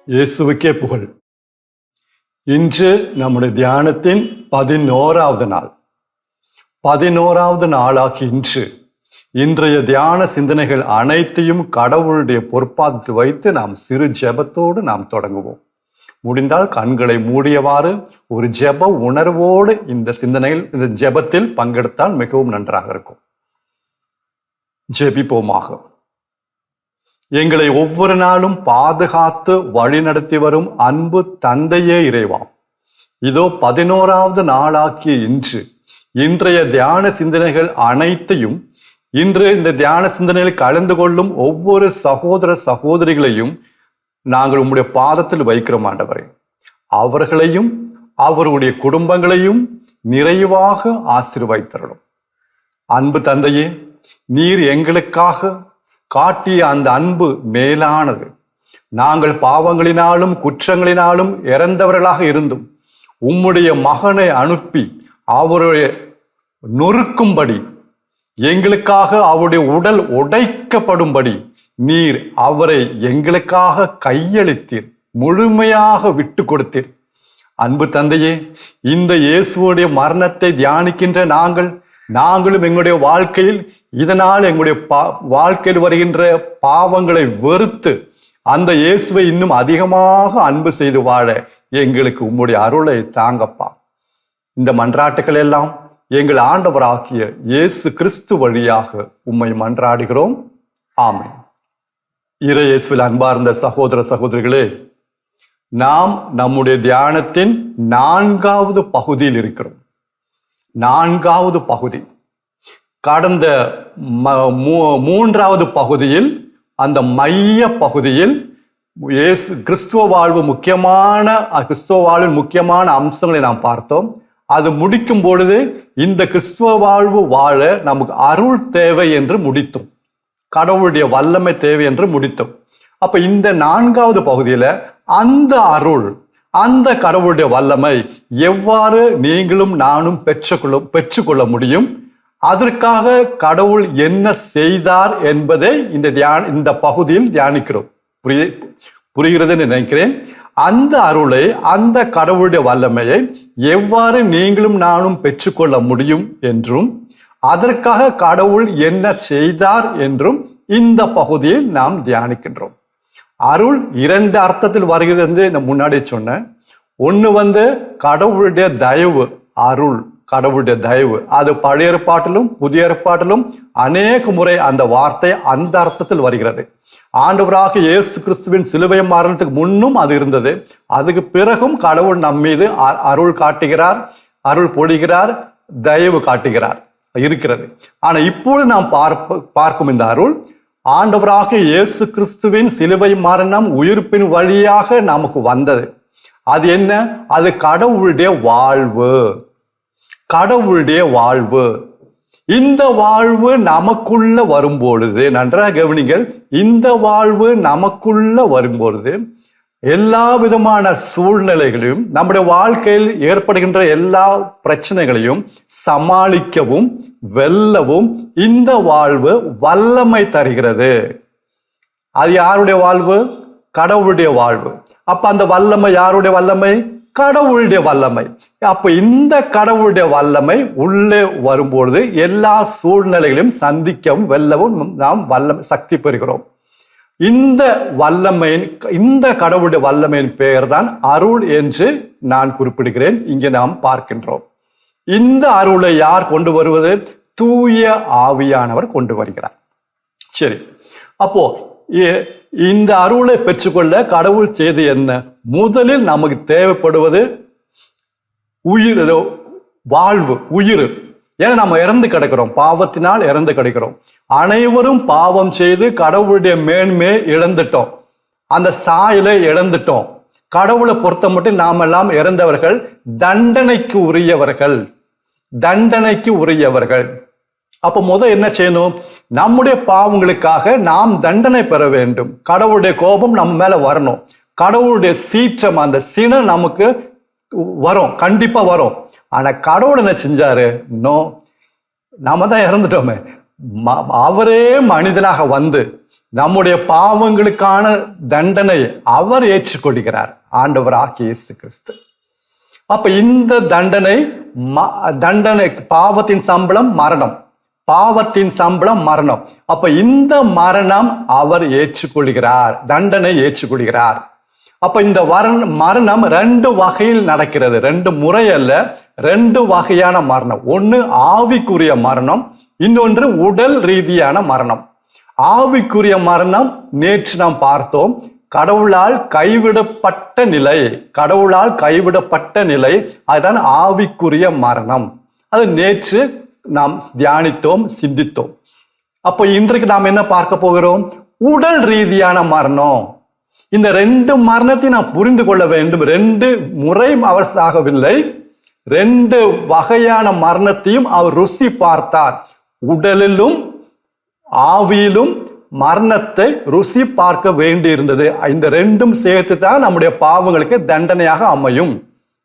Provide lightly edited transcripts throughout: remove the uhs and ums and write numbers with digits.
இயேசுவுக்கே புகழ். இன்று நம்முடைய தியானத்தின் 11வது நாள். 11வது நாளாகி இன்றைய தியான சிந்தனைகள் அனைத்தையும் கடவுளுடைய பொறுப்பாத்தில் வைத்து நாம் சிறு ஜெபத்தோடு நாம் தொடங்குவோம். முடிந்தால் கண்களை மூடியவாறு ஒரு ஜெப உணர்வோடு இந்த ஜெபத்தில் பங்கெடுத்தால் மிகவும் நன்றாக இருக்கும். ஜெபிப்போமாக. எங்களை ஒவ்வொரு நாளும் பாதுகாத்து வழிநடத்தி வரும் அன்பு தந்தையே இறைவா, இதோ 11வது நாளாக்கிய இன்றைய தியான சிந்தனைகள் அனைத்தையும், இன்று இந்த தியான சிந்தனையில் கலந்து கொள்ளும் ஒவ்வொரு சகோதர சகோதரிகளையும் நாங்கள் உம்முடைய பாதத்தில் வைக்கிறோம் ஆண்டவரே. அவர்களையும் அவருடைய குடும்பங்களையும் நிறைவாக ஆசீர்வதித்தருளும். அன்பு தந்தையே, நீர் எங்களுக்காக காட்டிய அந்த அன்பு மேலானது. நாங்கள் பாவங்களினாலும் குற்றங்களினாலும் இறந்தவர்களாக இருந்தும் உம்முடைய மகனை அனுப்பி அவருடைய நொறுக்கும்படி, எங்களுக்காக அவருடைய உடல் உடைக்கப்படும்படி நீர் அவரை எங்களுக்காக கையளித்தீர், முழுமையாக விட்டு கொடுத்தீர். அன்பு தந்தையே, இந்த இயேசுவோடைய மரணத்தை தியானிக்கின்ற நாங்களும் எங்களுடைய வாழ்க்கையில் இதனால் எங்களுடைய வாழ்க்கையில் வருகின்ற பாவங்களை வெறுத்து அந்த இயேசுவை இன்னும் அதிகமாக அன்பு செய்து வாழ எங்களுக்கு உம்முடைய அருளை தாங்கப்பா. இந்த மன்றாட்டுக்கள் எல்லாம் எங்கள் ஆண்டவராகிய இயேசு கிறிஸ்து வழியாக உம்மை மன்றாடுகிறோம். ஆமென். இறை இயேசுவில் அன்பார்ந்த சகோதர சகோதரிகளே, நாம் நம்முடைய தியானத்தின் 4வது பகுதியில் இருக்கிறோம். 4வது பகுதி. கடந்த 3வது பகுதியில், அந்த மைய பகுதியில் கிறிஸ்துவ வாழ்வின் முக்கியமான அம்சங்களை நாம் பார்த்தோம். அது முடிக்கும் பொழுது இந்த கிறிஸ்துவ வாழ்வு வாழ நமக்கு அருள் தேவை என்று முடித்தோம். கடவுளுடைய வல்லமை தேவை என்று முடித்தோம். அப்ப இந்த 4வது பகுதியில அந்த அருள், அந்த கடவுளுடைய வல்லமை எவ்வாறு நீங்களும் நானும் பெற்றுக்கொள்ள முடியும், அதற்காக கடவுள் என்ன செய்தார் என்பதை இந்த பகுதியில் தியானிக்கிறோம். புரிகிறது நினைக்கிறேன். அந்த அருளை, அந்த கடவுளுடைய வல்லமையை எவ்வாறு நீங்களும் நானும் பெற்றுக்கொள்ள முடியும் என்றும், அதற்காக கடவுள் என்ன செய்தார் என்றும் இந்த பகுதியில் நாம் தியானிக்கின்றோம். அருள் 2 அர்த்தத்தில் வருகிறது என்று நான் முன்னாடி சொன்னேன். ஒன்று கடவுளுடைய தயவு. அருள் கடவுளுடைய தயவு. அது பழைய ஏற்பாட்டிலும் புதிய ஏற்பாட்டிலும் அநேக முறை அந்த வார்த்தை அந்த அர்த்தத்தில் வருகிறது. ஆண்டவராக இயேசு கிறிஸ்துவின் சிலுவை மரணத்துக்கு முன்னும் அது இருந்தது. அதுக்கு பிறகும் கடவுள் நம் மீது அருள் காட்டுகிறார், அருள் பொழிகிறார், தயவு காட்டுகிறார் இருக்கிறது. ஆனா இப்போது நாம் பார்க்கும் இந்த அருள் ஆண்டவராக இயேசு கிறிஸ்துவின் சிலுவை மரணம் உயிர்ப்பின் வழியாக நமக்கு வந்தது. அது என்ன? அது கடவுளுடைய வாழ்வு. கடவுளுடைய வாழ்வு. இந்த வாழ்வு நமக்குள்ள வரும்பொழுது, நன்றாக கவனிங்கள், இந்த வாழ்வு நமக்குள்ள வரும்பொழுது எல்லா விதமான சூழ்நிலைகளையும், நம்முடைய வாழ்க்கையில் ஏற்படுகின்ற எல்லா பிரச்சனைகளையும் சமாளிக்கவும் வெல்லவும் இந்த வாழ்வு வல்லமை தருகிறது. அது யாருடைய வாழ்வு? கடவுளுடைய வாழ்வு. அப்ப அந்த வல்லமை யாருடைய வல்லமை? கடவுளுடைய வல்லமை. அப்ப இந்த கடவுளுடைய வல்லமை உள்ளே வரும்பொழுது எல்லா சூழ்நிலைகளையும் சந்திக்கவும் வெல்லவும் நாம் சக்தி பெறுகிறோம். இந்த கடவுளுடைய வல்லமையின் பெயர் தான் அருள் என்று நான் குறிப்பிடுகிறேன். இங்கே நாம் பார்க்கின்றோம். இந்த அருளை யார் கொண்டு வருவது? தூய ஆவியானவர் கொண்டு வருகிறார். சரி, அப்போ இந்த அருளை பெற்றுக்கொள்ள கடவுள் செய்து என்ன? முதலில் நமக்கு தேவைப்படுவது வாழ்வு, உயிர். ஏன்னா நம்ம இறந்து கிடக்கிறோம், பாவத்தினால் இறந்து கிடக்கிறோம். அனைவரும் பாவம் செய்து கடவுளுடைய மேன்மையை இழந்துட்டோம். அந்த சாயலை இழந்துட்டோம். கடவுளை பொறுத்த மட்டும் நாம் எல்லாம் இறந்தவர்கள், தண்டனைக்கு உரியவர்கள், தண்டனைக்கு உரியவர்கள். அப்ப என்ன செய்யணும்? நம்முடைய பாவங்களுக்காக நாம் தண்டனை பெற வேண்டும். கடவுளுடைய கோபம் நம்ம மேல வரணும். கடவுளுடைய சீற்றம், அந்த சினம் நமக்கு வரும், கண்டிப்பா வரும். ஆனா கடவுள் என்ன செஞ்சாரு? நாம தான் இறந்துட்டோமே, அவரே மனிதனாக வந்து நம்முடைய பாவங்களுக்கான தண்டனை அவர் ஏற்றுக்கொள்கிறார், ஆண்டவராகிய இயேசு கிறிஸ்து. அப்ப இந்த தண்டனை பாவத்தின் சம்பளம் மரணம், பாவத்தின் சம்பளம் மரணம். அப்ப இந்த மரணம் அவர் ஏற்றுக்கொள்கிறார், தண்டனை ஏற்றுக்கொள்கிறார். அப்ப இந்த மரணம் 2 வகையில் நடக்கிறது, 2 முறை அல்ல, 2 வகையான மரணம். ஒன்று ஆவிக்குரிய மரணம், இன்னொன்று உடல் ரீதியான மரணம். ஆவிக்குரிய மரணம் நேற்று நாம் பார்த்தோம். கடவுளால் கைவிடப்பட்ட நிலை, கடவுளால் கைவிடப்பட்ட நிலை, அதுதான் ஆவிக்குரிய மரணம். அது நேற்று நாம் தியானித்தோம், சிந்தித்தோம். அப்போ இன்றைக்கு நாம் என்ன பார்க்க போகிறோம்? உடல் ரீதியான மரணம். இந்த 2 மரணத்தை நாம் புரிந்து கொள்ள வேண்டும். 2 முறை அவர் சாகவில்லை, 2 வகையான மரணத்தையும் அவர் ருசி பார்த்தார். உடலிலும் ஆவியிலும் மரணத்தை ருசி பார்க்க வேண்டி இருந்தது. இந்த 2ம் சேர்த்து தான் நம்முடைய பாவங்களுக்கு தண்டனையாக அமையும்.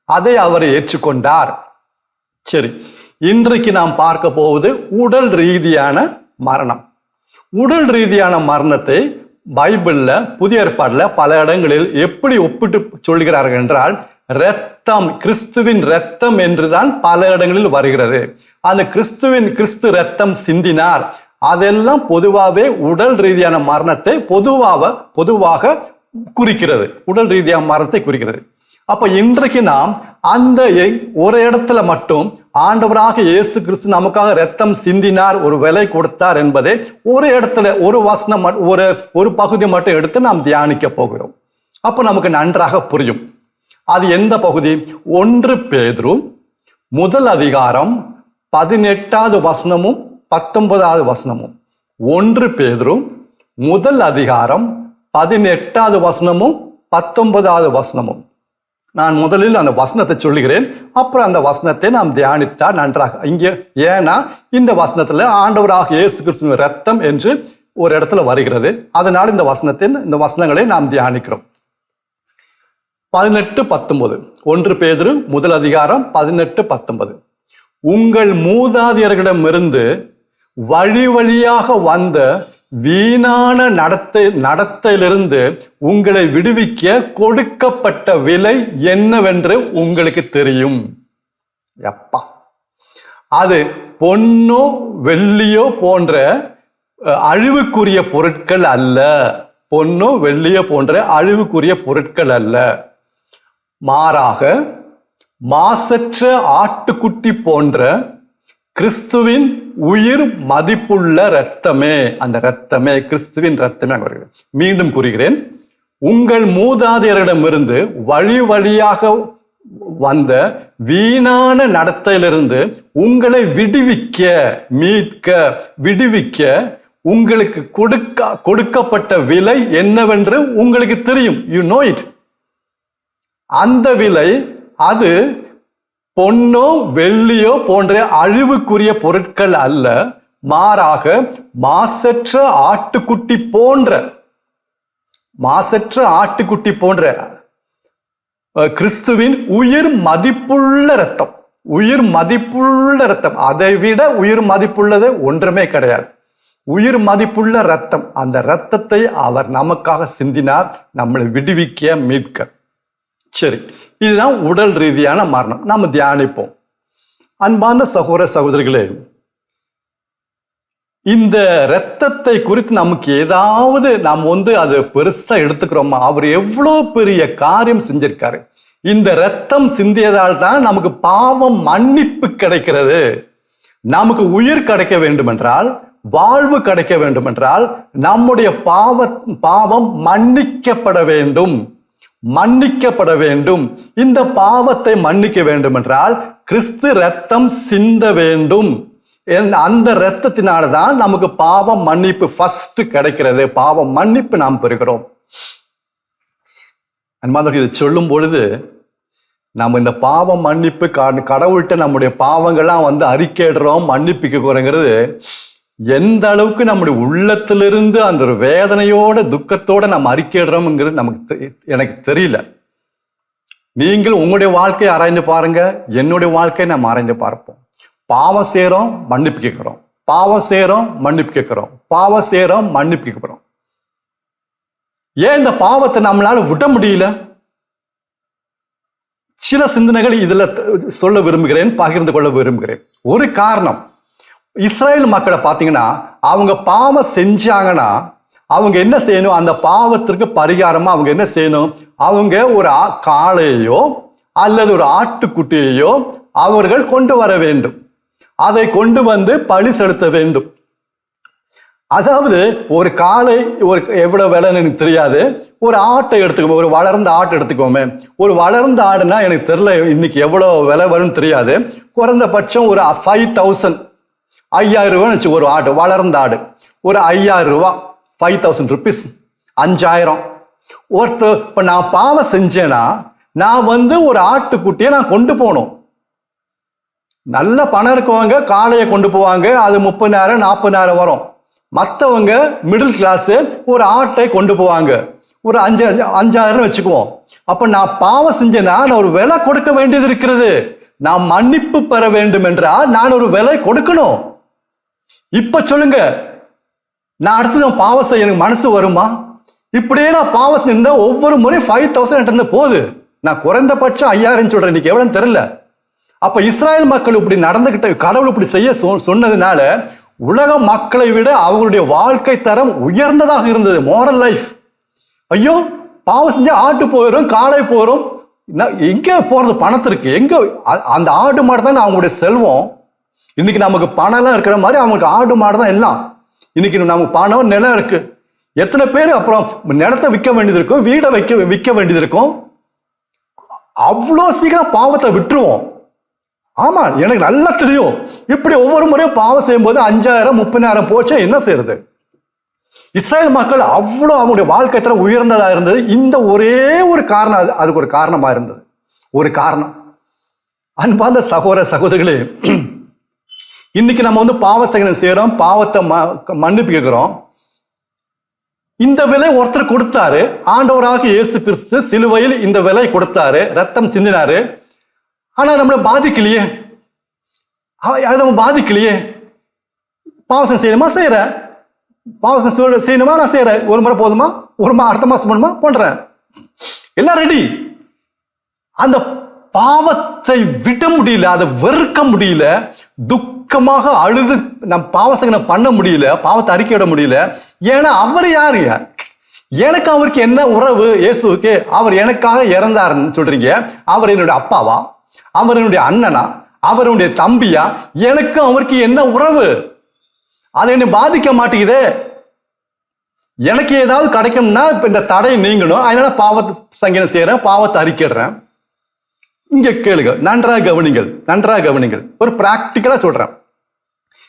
அதை அவர் ஏற்றுக்கொண்டார். சரி, இன்றைக்கு நாம் பார்க்க போவது உடல் ரீதியான மரணம். உடல் ரீதியான மரணத்தை பைபிள்ல, புதிய ஏற்பாடுல பல இடங்களில் எப்படி ஒப்பிட்டு சொல்கிறார்கள் என்றால், இரத்தம், கிறிஸ்துவின் இரத்தம் என்றுதான் பல இடங்களில் வருகிறது. அந்த கிறிஸ்து இரத்தம் சிந்தினார், அதெல்லாம் பொதுவாகவே உடல் ரீதியான மரணத்தை பொதுவாக குறிக்கிறது, உடல் ரீதியான மரணத்தை குறிக்கிறது. அப்ப இன்றைக்கு நாம் அந்த ஒரு இடத்துல மட்டும் ஆண்டவராக இயேசு கிறிஸ்து நமக்காக இரத்தம் சிந்தினார், ஒரு விலை கொடுத்தார் என்பதை ஒரு இடத்துல ஒரு வசனம், ஒரு பகுதி மட்டும் எடுத்து நாம் தியானிக்க போகிறோம். அப்ப நமக்கு நன்றாக புரியும். அது எந்த பகுதி? 1 பேதுரு 1 அதிகாரம் 18வது வசனமும் 19வது வசனமும். 1 பேதுரு 1 அதிகாரம் 18வது வசனமும் 19வது வசனமும். நான் முதலில் அந்த வசனத்தை சொல்லுகிறேன், அப்புறம் அந்த வசனத்தை நாம் தியானித்தா நன்றாக. இங்கே ஏன்னா இந்த வசனத்துல ஆண்டவராக இயேசு கிறிஸ்துவின் இரத்தம் என்று ஒரு இடத்துல வருகிறது. அதனால இந்த வசனங்களை நாம் தியானிக்கிறோம். 18-19. 1 பேதுரு 1 அதிகாரம் 18-19. உங்கள் மூதாதையர்களிடமிருந்து வழி வழியாக வந்த வீணான நடத்தையிலிருந்து உங்களை விடுவிக்க கொடுக்கப்பட்ட விலை என்னவென்று உங்களுக்கு தெரியும். எப்பா, அது பொன்னோ வெள்ளியோ போன்ற அழிவுக்குரிய பொருட்கள் அல்ல, பொன்னோ வெள்ளியோ போன்ற அழிவுக்குரிய பொருட்கள் அல்ல, மாறாக மாசற்ற ஆட்டுக்குட்டி போன்ற கிறிஸ்துவின் உயிர் மதிப்புள்ள இரத்தமே, அந்த இரத்தமே, கிறிஸ்துவின் இரத்தமே. மீண்டும் கூறுகிறேன், உங்கள் மூதாதையரிடமிருந்து வழி வழியாக வந்த வீணான நடத்தையிலிருந்து உங்களை விடுவிக்க உங்களுக்கு கொடுக்கப்பட்ட விலை என்னவென்று உங்களுக்கு தெரியும். You know it. அந்த விலை அது பொன்னோ வெள்ளியோ போன்ற அழிவுக்குரிய பொருட்கள் அல்ல, மாறாக மாசற்ற ஆட்டுக்குட்டி போன்ற கிறிஸ்துவின் உயிர் மதிப்புள்ள இரத்தம். உயிர் மதிப்புள்ள இரத்தம், அதை விட உயிர் மதிப்புள்ளது ஒன்றுமே கிடையாது. உயிர் மதிப்புள்ள இரத்தம், அந்த இரத்தத்தை அவர் நமக்காக சிந்தினார், நம்மளை விடுவிக்க, மீட்க. சரி, இதுதான் உடல் ரீதியான மரணம். நாம் தியானிப்போம். அன்பான சகோதர சகோதரிகளே, இந்த இரத்தத்தை குறித்து நமக்கு ஏதாவது நாம் அது பெருசா எடுத்துக்கிறோமா? அவர் எவ்வளவு பெரிய காரியம் செஞ்சிருக்காரு. இந்த இரத்தம் சிந்தியதால் தான் நமக்கு பாவம் மன்னிப்பு கிடைக்கிறது. நமக்கு உயிர் கிடைக்க வேண்டும் என்றால், வாழ்வு கிடைக்க வேண்டும் என்றால், நம்முடைய பாவம் மன்னிக்கப்பட வேண்டும். இந்த பாவத்தை மன்னிக்க வேண்டும் என்றால் கிறிஸ்து இரத்தம் சிந்த வேண்டும். அந்த இரத்தத்தினால்தான் நமக்கு பாவம் மன்னிப்பு ஃபர்ஸ்ட் கிடைக்கிறது. பாவம் மன்னிப்பு நாம் பெறுகிறோம். அன்பார்ந்தவர்களே, இதை சொல்லும் பொழுது நம்ம இந்த பாவம் மன்னிப்பு கடவுள்கிட்ட நம்முடைய பாவங்கள்லாம் வந்து அறிக்கையிடுறோம், மன்னிப்புக்கிறோங்கிறது எந்த அளவுக்கு நம்முடைய உள்ளத்திலிருந்து அந்த ஒரு வேதனையோட துக்கத்தோட நம்ம அறிக்கையிடுறோம்ங்கிறது எனக்கு தெரியல. நீங்கள் உங்களுடைய வாழ்க்கையை ஆராய்ந்து பாருங்க, என்னுடைய வாழ்க்கையை நம்ம ஆராய்ந்து பார்ப்போம். பாவம் செய்றோம், மன்னிப்பு கேட்கிறோம், பாவம் செய்றோம், மன்னிப்பு கேட்கிறோம், பாவம் செய்றோம், மன்னிப்பு கேட்கிறோம். ஏன் இந்த பாவத்தை நம்மளால விட முடியல? சில சிந்தனைகள் இதுல சொல்ல விரும்புகிறேன், பகிர்ந்து கொள்ள விரும்புகிறேன். ஒரு காரணம், இஸ்ரேல் மக்களை பார்த்தீங்கன்னா, அவங்க பாவம் செஞ்சாங்கன்னா அவங்க என்ன செய்யணும்? அந்த பாவத்திற்கு பரிகாரமா அவங்க என்ன செய்யணும்? அவங்க ஒரு காளையோ அல்லது ஒரு ஆட்டுக்குட்டியையோ அவர்கள் கொண்டு வர வேண்டும். அதை கொண்டு வந்து பழி செலுத்த வேண்டும். அதாவது ஒரு காளை ஒரு எவ்வளவு விலைன்னு எனக்கு தெரியாது, ஒரு ஆட்டை எடுத்துக்கோமே, ஒரு வளர்ந்த ஆட்டை எடுத்துக்கோமே. ஒரு வளர்ந்த ஆடுனா எனக்கு தெரியல இன்னைக்கு எவ்வளவு விலை வரும்னு தெரியாது. குறைந்தபட்சம் ஒரு 5,000 5,000 ரூபான்னு வச்சு ஒரு ஆடு, வளர்ந்த ஆடு ஒரு 5,000 ரூபா, 5,000 ருபீஸ், 5,000. ஒருத்தர் இப்ப நான் பாவம் செஞ்சேன்னா நான் வந்து ஒரு ஆட்டுக்குட்டியை நான் கொண்டு போகணும். நல்ல பணம் இருக்கவங்க காளையை கொண்டு போவாங்க, அது 30,000 40,000 வரும். மற்றவங்க மிடில் கிளாஸ் ஒரு ஆட்டை கொண்டு போவாங்க, ஒரு 5,000 வச்சுக்குவோம். அப்ப நான் பாவம் செஞ்சேன்னா நான் ஒரு விலை கொடுக்க வேண்டியது இருக்கிறது. நான் மன்னிப்பு பெற வேண்டும் என்றால் நான் ஒரு விலை கொடுக்கணும். இப்ப சொல்லுங்க, நான் அடுத்து நான் பாவம் செய்ய எனக்கு மனசு வருமா? இப்படியே நான் பாவம் செஞ்சா ஒவ்வொரு முறையும் 5,000 போகுது. நான் குறைந்தபட்சம் 5,000 சொல்றேன், இன்னைக்கு எவ்வளவு தெரியல. அப்ப இஸ்ராயல் மக்கள் இப்படி நடந்துகிட்ட, கடவுள் இப்படி செய்ய சொன்னதுனால உலக மக்களை விட அவங்களுடைய வாழ்க்கை தரம் உயர்ந்ததாக இருந்தது. Moral life. ஐயோ, பாவம் செஞ்சா ஆட்டு போயிடும், காளை போயிடும், எங்க போறது பணத்திற்கு? எங்க அந்த ஆடு மாடு தாங்க அவங்களுடைய செல்வம். இன்னைக்கு நமக்கு பணம் எல்லாம் இருக்கிற மாதிரி அவங்களுக்கு ஆடு மாடு தான் எல்லாம். இன்னைக்கு நமக்கு பணம், நிலம் இருக்கு. எத்தனை பேர் அப்புறம் நிலத்தை விற்க வேண்டியது இருக்கும், வீடை விற்க வேண்டியது இருக்கும். அவ்வளோ சீக்கிரம் பாவத்தை விட்டுருவோம். ஆமா, எனக்கு நல்லா தெரியும். இப்படி ஒவ்வொரு முறையும் பாவம் செய்யும் போது 5,000 30,000 போச்சு, என்ன செய்யறது? இஸ்ரேல் மக்கள் அவ்வளோ அவங்களுடைய வாழ்க்கை தரம் உயர்ந்ததா இருந்தது. இந்த ஒரே ஒரு காரணம், அதுக்கு ஒரு காரணமா இருந்தது. ஒரு காரணம். அன்பார்ந்த சகோதர சகோதரிகளே, இன்னைக்கு நம்ம வந்து பாவ சங்கடம் செய்யறோம், பாவத்தை மன்னிப்பு கேட்கிறோம். இந்த விலை ஒருத்தர் கொடுத்தாரு. ஆண்டவராக இயேசு கிறிஸ்து சிலுவையில் இந்த விலை கொடுத்தாரு, ரத்தம் சிந்தினாரு. ஆனா நம்மளை பாதிக்கலையே, நம்ம பாதிக்கலையே. பாவசம் செய்யணுமா? செய்யற. பாவசம் செய்யணுமா? நான் செய்யறேன். ஒரு முறை போதுமா? அடுத்த மாசம் பண்ணுமா? பண்றேன். எல்லாம் ரெடி. அந்த பாவத்தை விட முடியல, அதை வெறுக்க முடியல, துக்கமாக அழுது நம் பாவசங்கனம் பண்ண முடியல, பாவத்தை அறிக்கையிட முடியல. ஏன்னா அவர் யாரு? எனக்கு அவருக்கு என்ன உறவு? இயேசுவுக்கு அவர் எனக்காக இறந்தாருன்னு சொல்றீங்க. அவர் என்னுடைய அப்பாவா? அவர் என்னுடைய அண்ணனா? அவருடைய தம்பியா? எனக்கு அவருக்கு என்ன உறவு? அதை என்ன பாதிக்க மாட்டேங்குதே. எனக்கு ஏதாவது கிடைக்கும்னா இப்ப இந்த தடை நீங்கணும், அதனால பாவத்தை சங்கீதம் செய்யறேன், பாவத்தை அறிக்கிடுறேன். இங்க கேளுங்க, நன்றாக கவனிங்கள். ஒரு பிராக்டிக்கலா சொல்றேன்.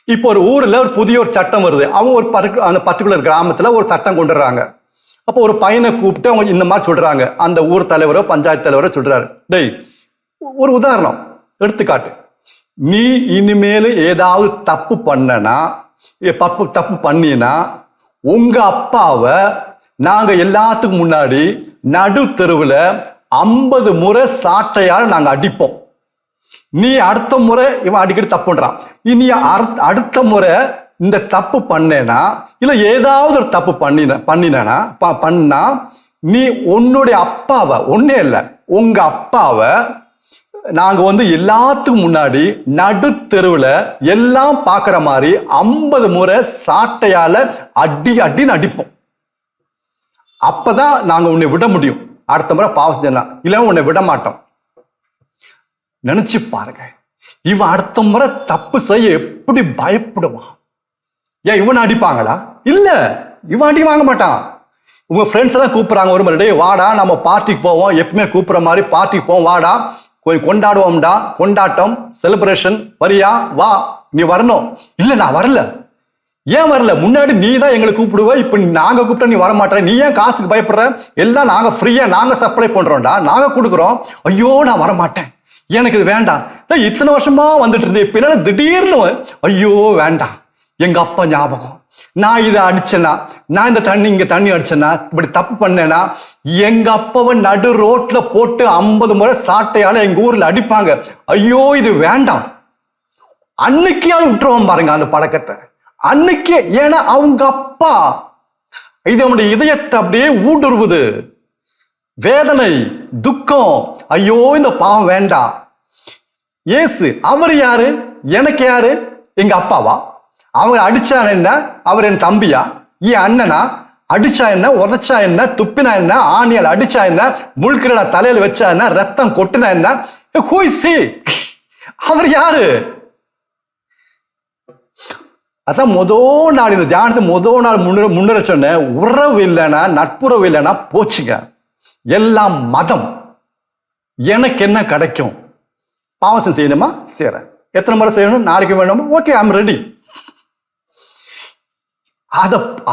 இப்போ ஒரு ஊர்ல ஒரு புதிய ஒரு சட்டம் வருது. அவங்க அந்த பர்டிகுலர் கிராமத்துல ஒரு சட்டம் கொண்டு வர்றாங்க. அப்போ ஒரு பையனை கூப்பிட்டு அவங்க இந்த மாதிரி சொல்றாங்க. அந்த ஊர் தலைவரோ பஞ்சாயத்து தலைவரோ சொல்றாரு, டேய், ஒரு உதாரணம் எடுத்துக்காட்டு, நீ இனிமேல் ஏதாவது தப்பு பண்ணினா உங்க அப்பாவை நாங்க எல்லாத்துக்கும் முன்னாடி நடு தெருவில் 50 முறை சாட்டையால் நாங்க அடிப்போம். நீ அடுத்த முறை, இவன் அடிக்கடி தப்பு பண்றான், இனி அடுத்த முறை இந்த தப்பு பண்ணேனா இல்ல ஏதாவது ஒரு தப்பு பண்ணா நீ உன்னுடைய அப்பாவை, ஒன்னே இல்லை உங்க அப்பாவை நாங்க வந்து எல்லாத்துக்கும் முன்னாடி நடு தெருவில் எல்லாம் பார்க்கிற மாதிரி 50 முறை சாட்டையால அடின்னு அடிப்போம். அப்பதான் நாங்க உன்னை விட முடியும். அடுத்த முறை பாவம் செஞ்சலாம், இல்லைன்னா உன்னை விட மாட்டோம். நினைச்சு பாருங்க, இவன் அடுத்த முறை தப்பு செய்ய எப்படி பயப்படுவான். ஏன் இவனை அடிப்பாங்களா? இல்ல, இவன் அடி வாங்க மாட்டான். உங்க ஃப்ரெண்ட்ஸ் எல்லாம் கூப்பிடுறாங்க, ஒரு மாதிரி வாடா நம்ம பார்ட்டிக்கு போவோம், எப்பவுமே கூப்பிடுற மாதிரி பார்ட்டிக்கு போவோம், வாடா கொஞ்சம் கொண்டாடுவோம்டா, கொண்டாட்டம் செலிப்ரேஷன், வரியா? வா, நீ வரணும். இல்ல நான் வரல. ஏன் வரல? முன்னாடி நீ தான் எங்களை கூப்பிடுவ, இப்ப நாங்க கூப்பிட்டா நீ வரமாட்டேற. நீ ஏன் காசுக்கு பயப்படுற? எல்லாம் நாங்க ஃப்ரீயா நாங்க சப்ளை பண்றோம்டா, நாங்க கொடுக்குறோம். ஐயோ நான் வரமாட்டேன், எனக்கு இது வேண்டாம். இத்தனை வருஷமா வந்துட்டு இருந்தேன், இப்ப திடீர்னு ஐயோ வேண்டாம். எங்க அப்பா ஞாபகம், நான் இதை அடிச்சேனா, நான் இந்த இங்க தண்ணி அடிச்சேனா, இப்படி தப்பு பண்ணேனா, எங்க அப்பாவை நடு ரோட்ல போட்டு 50 முறை சாட்டையால எங்க ஊர்ல அடிப்பாங்க. ஐயோ இது வேண்டாம். அன்னைக்கே விட்டுருவோம் பாருங்க அந்த பழக்கத்தை, அன்னைக்கே. ஏன்னா அவங்க அப்பா. இது நம்முடைய இதயத்தை அப்படியே ஊடுருவுது, வேதனை, துக்கம். ஐயோ இந்த பாவம் வேண்டாம். இயேசு அவர் யாரு? எனக்கு யாரு? எங்க அப்பாவா? அவங்க அடிச்சா என்ன? அவர் என் தம்பியா? என் அண்ணனா? அடிச்சா என்ன, உதச்சா என்ன, துப்பினா என்ன, ஆணியால் அடிச்சா என்ன, முழுக்கிற தலையில வச்சா என்ன, ரத்தம் கொட்டினா என்ன? Who is he? அவர் யாரு? அதான் முதல் நாள் இந்த தியானத்தை முதல் நாள் முன்னுரை சொன்ன, உறவு இல்லைன்னா, நட்புறவு இல்லைன்னா போச்சுங்க, எல்லாம் மதம். எனக்கு என்ன கிடைக்கும்? பாவசம் செய்யணுமா? செய்யறேன். எத்தனை முறை செய்யணும்? நாளைக்கு வேணுமா? Okay, I'm ready.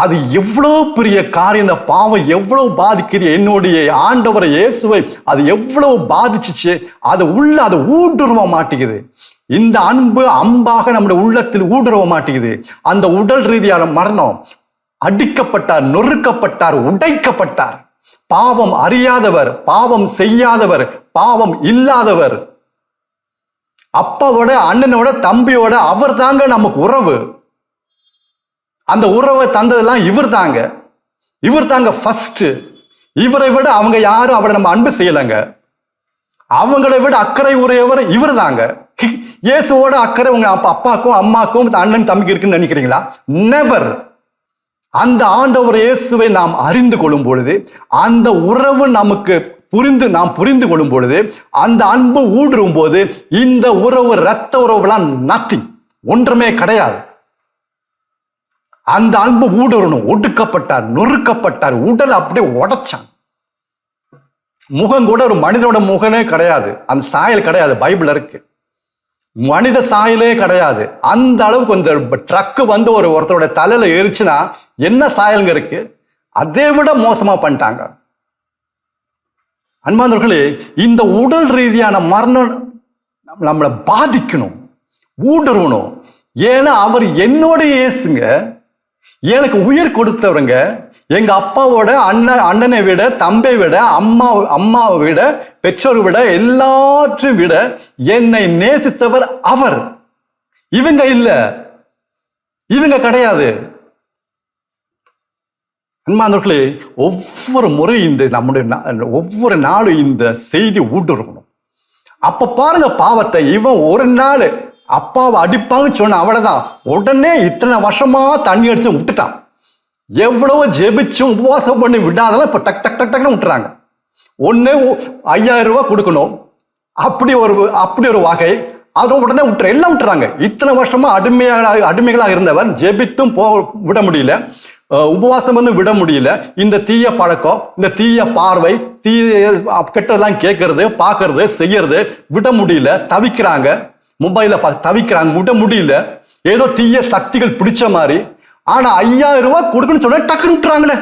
அது எவ்வளவு பெரிய காரியம். இந்த பாவம் எவ்வளவு பாதிக்குது என்னுடைய ஆண்டவரை இயேசுவை, அது எவ்வளவு பாதிச்சுச்சு. அது உள்ள அது ஊடுருவ மாட்டேங்குது. இந்த அன்பு அம்பாக நம்முடைய உள்ளத்தில் ஊடுருவ மாட்டேங்குது. அந்த உடல் ரீதியான மரணம், அடிக்கப்பட்டார், நொறுக்கப்பட்டார், உடைக்கப்பட்டார். பாவம் அறியாதவர், பாவம் செய்யாதவர், பாவம் இல்லாதவர், அப்பாவோட அண்ணனோட தம்பியோட அவர் தாங்க நமக்கு உறவு. அந்த உறவை தந்ததெல்லாம் இவர் தாங்க, இவர் தாங்க ஃபர்ஸ்ட். இவரை விட அவங்க யாரும் அவரை நம்ம அன்பு செய்யலைங்க. அவங்களை விட அக்கறை உடையவர் இவர் தாங்க. இயேசுவோட அக்கறை உங்க அப்பாக்கும் அம்மாக்கும் அண்ணன் தம்பிக்கு இருக்குன்னு நினைக்கிறீங்களா? நெவர். அந்த ஆண்டவர் இயேசுவை நாம் அறிந்து கொள்ளும் பொழுது, அந்த உறவு நமக்கு நாம் புரிந்து கொள்ளும் பொழுது, அந்த அன்பு ஊடுருவும் போது, இந்த உறவு ரத்த உறவுலாம் நத்திங், ஒன்றுமே கிடையாது. அந்த அன்பு ஊடுருவணும். ஒடுக்கப்பட்டார், நொறுக்கப்பட்டார், உடல் அப்படியே உடைச்சான். முகம் கூட ஒரு மனிதனோட முகமே கிடையாது, அந்த சாயல் கிடையாது. பைபிள் இருக்கு, மனித சாயலே கிடையாது. அந்த அளவுக்கு இந்த ட்ரக்கு வந்து ஒருத்தரோட தலையில ஏறிச்சுன்னா என்ன சாயல்ங்க இருக்கு, அதை விட மோசமா பண்ணிட்டாங்க. அன்பானவர்களே, இந்த உடல் ரீதியான மரணம் நம்மளை பாதிக்கணும், ஊடுருவணும். ஏன்னா அவர் என்னோட இயேசுங்க, எனக்கு உயிர் கொடுத்தவருங்க. எங்க அப்பாவோட அண்ணனை விட, தம்பை விட, அம்மாவை விட, பெற்றோரை விட, எல்லாற்றையும் விட என்னை நேசித்தவர் அவர். இவங்க இல்ல, இவங்க கிடையாது. அன்பானவர்களே, ஒவ்வொரு முறை இந்த நம்முடைய ஒவ்வொரு நாளும் இந்த செய்தி ஊடுருவணும். அப்ப பாருங்க பாவத்தை. இவன் ஒரு நாள் அப்பாவை அடிப்பாங்கன்னு சொன்ன அவ்வளவுதான், உடனே இத்தனை வருஷமா தண்ணி அடிச்சு விட்டுட்டான். எவ்வளவு ஜெபிச்சும் உபவாசம் பண்ணி விடாதெல்லாம் இப்ப டக் டக் டக் டக்னு விட்டுறாங்க. ஒண்ணு 5000 ரூபாய் கொடுக்கணும், அப்படி ஒரு வகை. அதை உடனே எல்லாம் விட்டுறாங்க. இத்தனை வருஷமா அடிமைகளாக இருந்தவர் ஜெபித்தும் விட முடியல, உபவாசம் வந்து விட முடியல. இந்த தீய பழக்கம், இந்த தீய பார்வை, கெட்டதெல்லாம் கேட்கறது, பார்க்கறது, செய்யறது விட முடியல. தவிக்கிறாங்க, மொபைல தவிக்கிறாங்க, விட முடியல. ஏதோ தீய சக்திகள் பிடிச்ச மாதிரி. ஆனா 5000 ரூபாய் கொடுக்கணும்னு சொன்னா டக்குன்னு விட்டுறாங்களே.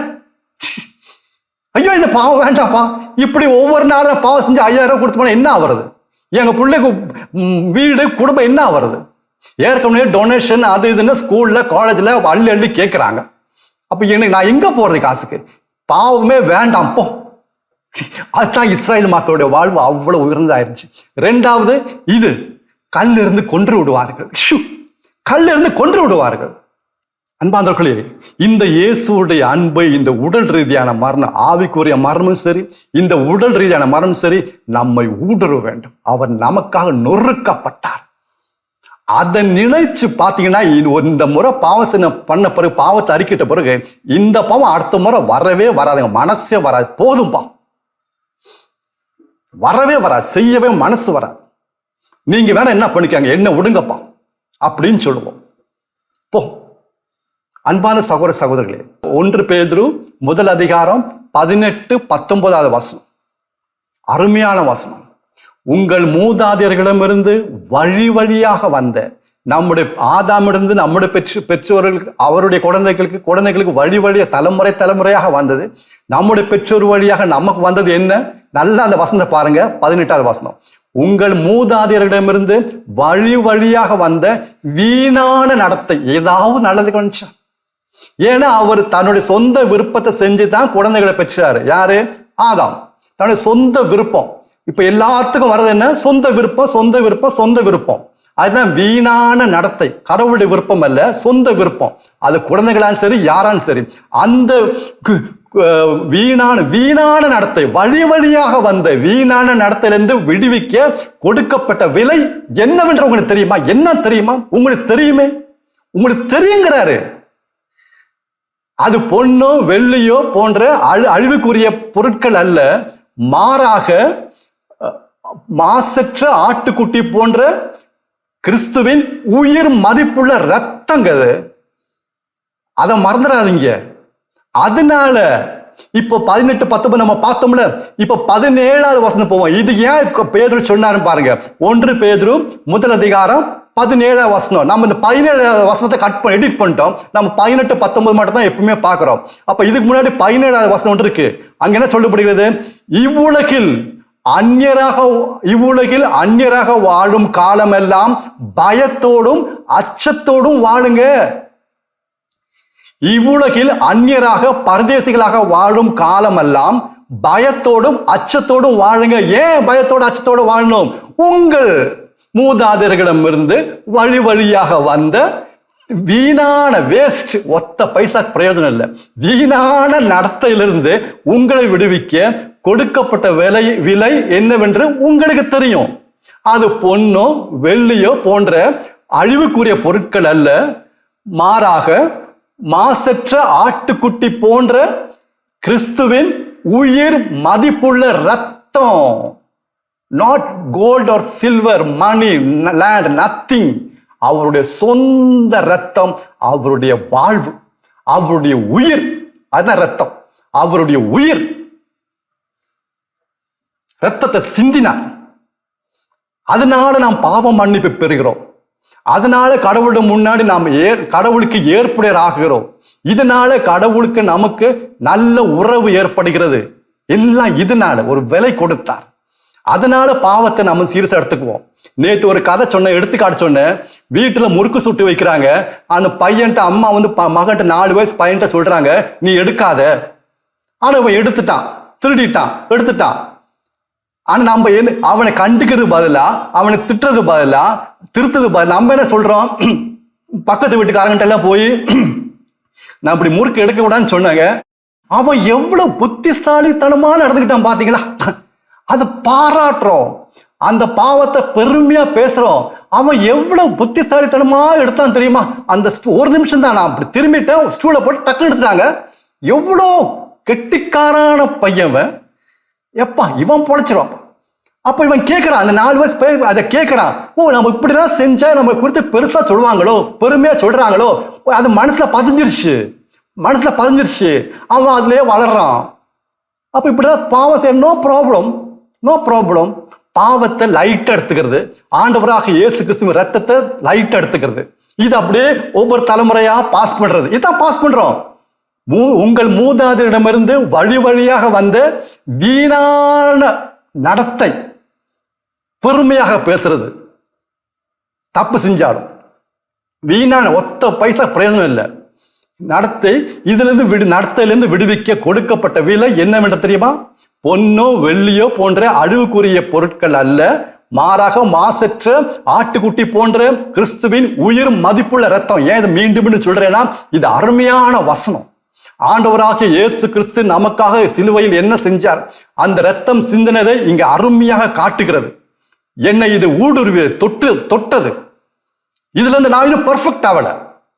ஐயோ இந்த பாவம் வேண்டாப்பா. இப்படி ஒவ்வொரு நாளும் பாவம் செஞ்சு 5000 ரூபாய் கொடுத்து போனா என்ன ஆகுறது? எங்க பிள்ளைக்கு வீடு குடும்பம் என்ன ஆகுறது? ஏற்கனவே டொனேஷன் அது இதுன்னு ஸ்கூல்ல காலேஜ்ல அள்ளி அள்ளி கேட்கிறாங்க. அப்ப எனக்கு நான் எங்க போறது காசுக்கு? பாவமே வேண்டாம் போ. அதுதான் இஸ்ராயல் மக்களுடைய வாழ்வு அவ்வளவு உயர்ந்தாயிருச்சு. ரெண்டாவது, இது கல்லிருந்து கொன்று விடுவார்கள், கல்லிருந்து கொன்று விடுவார்கள். அன்பாந்தர்களே, இந்த இயேசுடைய அன்பை, இந்த உடல் ரீதியான மரணம், ஆவிக்குரிய மரணமும் சரி, இந்த உடல் ரீதியான மரணமும் சரி, நம்மை ஊடுருவ வேண்டும். அவர் நமக்காக நொறுக்கப்பட்டார். அதை நினைச்சு பார்த்தீங்கன்னா, இந்த முறை பாவசனை பண்ண பிறகு, பாவத்தை அறிக்கிட்ட பிறகு, இந்த பாவம் அடுத்த முறை வரவே வராதுங்க, மனசே வராது. போதும்பா, வரவே வராது, செய்யவே மனசு வராது. நீங்க வேணா என்ன பண்ணிக்காங்க, என்ன விடுங்கப்பா அப்படின்னு சொல்லுவோம். போ. அன்பான சகோதர சகோதரர்களே, 1 பேதுரு 1:18-19 வசனம், அருமையான வசனம். உங்கள் மூதாதையர்களிடமிருந்து வழி வழியாக வந்த நம்முடைய ஆதாமிலிருந்து நம்முடைய பெற்றோர்களுக்கு அவருடைய குழந்தைகளுக்கு வழி வழிய தலைமுறையாக வந்தது. நம்முடைய பெற்றோர் வழியாக நமக்கு வந்தது என்ன? நல்லா அந்த வசனத்தை பாருங்க, 18வது வசனம். உங்கள் மூதாதையரிடமிருந்து வழி வழியாக வந்த வீணான நடத்தை. ஏதாவது நல்லது கவனிச்சா? ஏன்னா அவர் தன்னுடைய சொந்த விருப்பத்தை செஞ்சுதான் குழந்தைகளை பெற்றாரு. யாரு? ஆதாம். தன்னுடைய சொந்த விருப்பம். இப்ப எல்லாத்துக்கும் வர்றது என்ன? சொந்த விருப்பம், சொந்த விருப்பம், சொந்த விருப்பம். அதுதான் வீணான நடத்தை. கடவுளுடைய விருப்பம் அல்ல, சொந்த விருப்பம். அது குழந்தைகளாலும் சரி, யாராலும் சரி. அந்த வீணான நடத்தை, வழி வழியாக வந்த வீணான நடத்தையிலிருந்து விடுவிக்க கொடுக்கப்பட்ட விலை என்னவென்று உங்களுக்கு தெரியுமா? என்ன தெரியுமா? உங்களுக்கு தெரியுமே, உங்களுக்கு தெரியுங்கிறாரு. அது பொண்ணோ வெள்ளியோ போன்ற அழிவுக்குரிய பொருட்கள் அல்ல, மாறாக மாசற்ற ஆட்டுக்குட்டி போன்ற கிறிஸ்துவின் உயிர் மதிப்புள்ள ரத்தங்கிறது. அதை மறந்துடாதீங்க. அதனால இப்போ 18, 19 நம்ம பார்த்தோம்ல. இப்ப 17வது வசனம் போவோம். இது ஏன் பேதுரு சொன்னாரு பாருங்க. 1 பேதுரு 1 அதிகாரம் 17வது வசனம். நம்ம இந்த 17வது வசனத்தை எடிட் பண்ணிட்டோம். நம்ம 18, 19 மட்டும் தான் எப்பவுமே பார்க்கிறோம். அப்ப இதுக்கு முன்னாடி 17வது வசனம் ஒன்று இருக்கு. அங்க என்ன சொல்லப்படுகிறது? இவ்வுலகில் அந்நியராக வாழும் காலமெல்லாம் பயத்தோடும் அச்சத்தோடும் வாழுங்க. இவ்வுலகில் அந்நியராக பரதேசிகளாக வாழும் காலமெல்லாம் பயத்தோடும் அச்சத்தோடும் வாழுங்க. ஏன் பயத்தோடு அச்சத்தோடு வாழணும்? உங்கள் மூதாதையர்களிடமிருந்து வழி வழியாக வந்த வீணான வேஸ்ட், ஒத்த பைசா பிரயோஜனம் இல்லை, வீணான நடத்தையிலிருந்து உங்களை விடுவிக்க கொடுக்கப்பட்ட விலை என்னவென்று உங்களுக்கு தெரியும். அது பொன்னோ வெள்ளியோ போன்ற அழிவுக்குரிய பொருட்கள் அல்ல, மாறாக மாசற்ற ஆட்டுக்குட்டி போன்ற கிறிஸ்துவின் உயிர் மதிப்புள்ள ரத்தம். Not gold or silver, money, land, nothing. அவருடைய சொந்த ரத்தம், அவருடைய வாழ்வு, அவருடைய உயிர். அதுதான் ரத்தம், அவருடைய உயிர். ரத்தத்தை சிந்தினார். அதனால நாம் பாவம் மன்னிப்பு பெறுகிறோம். அதனால கடவுளுடைய முன்னாடி நாம் கடவுளுக்கு ஏற்புடையர் ஆகுகிறோம். இதனால கடவுளுக்கு நமக்கு நல்ல உறவு ஏற்படுகிறது. எல்லாம் இதனால ஒரு விலை கொடுத்தார். அதனால பாவத்தை நம்ம சீரியஸா எடுத்துக்குவோம். நேற்று ஒரு கதை சொன்ன, எடுத்துக்காட்டு சொன்னேன். வீட்டுல முறுக்கு சுட்டு வைக்கிறாங்க. அந்த பையன்ட்ட அம்மா வந்து மகன்ட்ட 4 வயசு பையன்ட்ட சொல்றாங்க, நீ எடுக்காத. ஆனா அவன் எடுத்துட்டான், திருடிட்டான், எடுத்துட்டான். ஆனா நம்ம அவனை கண்டுக்கிறது பதிலா, அவனை திட்டுறது பதிலா, திருத்தது பதிலா நம்ம என்ன சொல்றோம்? பக்கத்து வீட்டுக்காரங்கிட்ட எல்லாம் போய் நான் இப்படி முறுக்கு எடுக்க கூடாதுன்னு சொன்னாங்க. அவன் எவ்வளவு புத்திசாலித்தனமா நடந்துக்கிட்டான் பாத்தீங்களா? அது பாராட்டுறோம். அந்த பாவத்தை பெருமையா பேசுறோம். அவன் எவ்வளவு புத்திசாலித்தனமா எடுத்தான் தெரியுமா? அந்த ஒரு நிமிஷம் தான், நான் அப்படி திரும்பிட்டேன், ஸ்டூலை போட்டு டக்குன்னு எடுத்துட்டாங்க. எவ்வளோ கெட்டிக்காரான பையன். எப்பா இவன் பொழைச்சிரும். அப்ப இவன் கேட்கிறான், அந்த 4 வயசு பையன் அதை கேட்கிறான். ஓ, நம்ம இப்படிலாம் செஞ்சா நம்ம குறித்து பெருசா சொல்லுவாங்களோ, பெருமையா சொல்றாங்களோ. அது மனசுல பதிஞ்சிருச்சு. அவன் அதுலயே வளர்றான். அப்ப இப்படிதான் பாவம் செய்ய நோ ப்ராப்ளம். பாவத்தை லைட்டா எடுத்துக்கிறது, ஆண்டவராக இயேசு கிறிஸ்துவின் ரத்தத்தை லைட்டா எடுத்துக்கிறது. இது அப்படியே ஒவ்வொரு தலைமுறையா பாஸ் பண்றது. இதான் பாஸ் பண்றோம். உங்கள் மூதாதையரிடமிருந்து வழி வழியாக வந்த வீணான நடத்தை, பெருமையாக பேசுறது, தப்பு செஞ்சாலும் வீணான ஒத்த பைசா பிரயோஜனம் இல்லை. நடத்தையிலிருந்து விடுவிக்க கொடுக்கப்பட்ட விலை என்னவென்று தெரியுமா? பொன்னோ வெள்ளியோ போன்ற அழிவுக்குரிய பொருட்கள் அல்ல, மாறாக மாசற்ற ஆட்டுக்குட்டி போன்ற கிறிஸ்துவின் உயிர் மதிப்புள்ள ரத்தம். ஏன் இது மீண்டும் சொல்றேன்னா, இது அருமையான வசனம். ஆண்டவராகிய இயேசு கிறிஸ்து நமக்காக சிலுவையில் என்ன செஞ்சார், அந்த ரத்தம் சிந்தினதை இங்க அருமையாக காட்டுகிறது. என்னை இது ஊடுருவி தொட்டது. இதுல இருந்து நான் இன்னும் பெர்ஃபெக்ட் ஆகல.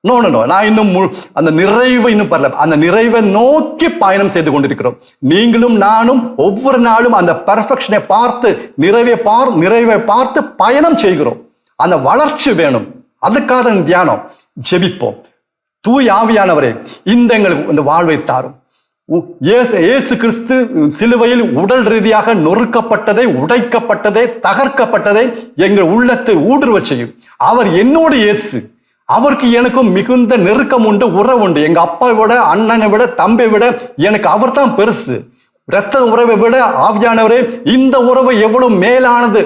நோ, நான் இன்னும் அந்த நிறைவை இன்னும் பரல. அந்த நிறைவை நோக்கி பயணம் செய்து கொண்டிருக்கிறோம். நீங்களும் நானும் ஒவ்வொரு நாளும் அந்த பெர்ஃபெக்ஷனை பார்த்து நிறைவை பார்த்து பயணம் செய்கிறோம். அந்த வளர்ச்சி வேணும். அதுக்காக தியானம். ஜெபிப்போம். தூய் ஆவியானவரே, எங்களுக்கு இந்த வாழ்வை தாரும். இயேசு கிறிஸ்து சிலுவையில் உடல் ரீதியாக நொறுக்கப்பட்டதை, உடைக்கப்பட்டதை, தகர்க்கப்பட்டதை எங்கள் உள்ளத்தை ஊடுருவ செய்யும். அவர் என்னோடு இயேசு. அவருக்கு எனக்கும் மிகுந்த நெருக்கம் உண்டு, உறவு உண்டு. எங்க அப்பாவை விட, அண்ணனை விட, தம்பை விட எனக்கு அவர் தான் பெருசு. இரத்த உறவை விட ஆவியானவரே, இந்த உறவு எவ்வளவு மேலானது,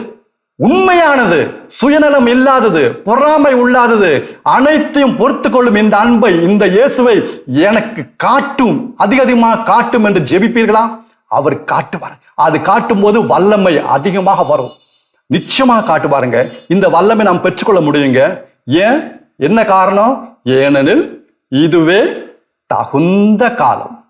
உண்மையானது, சுயநலம் இல்லாதது, பொறாமை உள்ளாதது, அனைத்தையும் பொறுத்து கொள்ளும் இந்த அன்பை, இந்த இயேசுவை எனக்கு காட்டும், அதிகமாக காட்டும் என்று ஜெபிப்பீர்களா? அவர் காட்டுவார். அது காட்டும் போது வல்லமை அதிகமாக வரும். நிச்சயமாக காட்டுவாருங்க. இந்த வல்லமை நாம் பெற்றுக்கொள்ள முடியுங்க. ஏன்? என்ன காரணம்? ஏனெனில் இதுவே தகுந்த காலம்.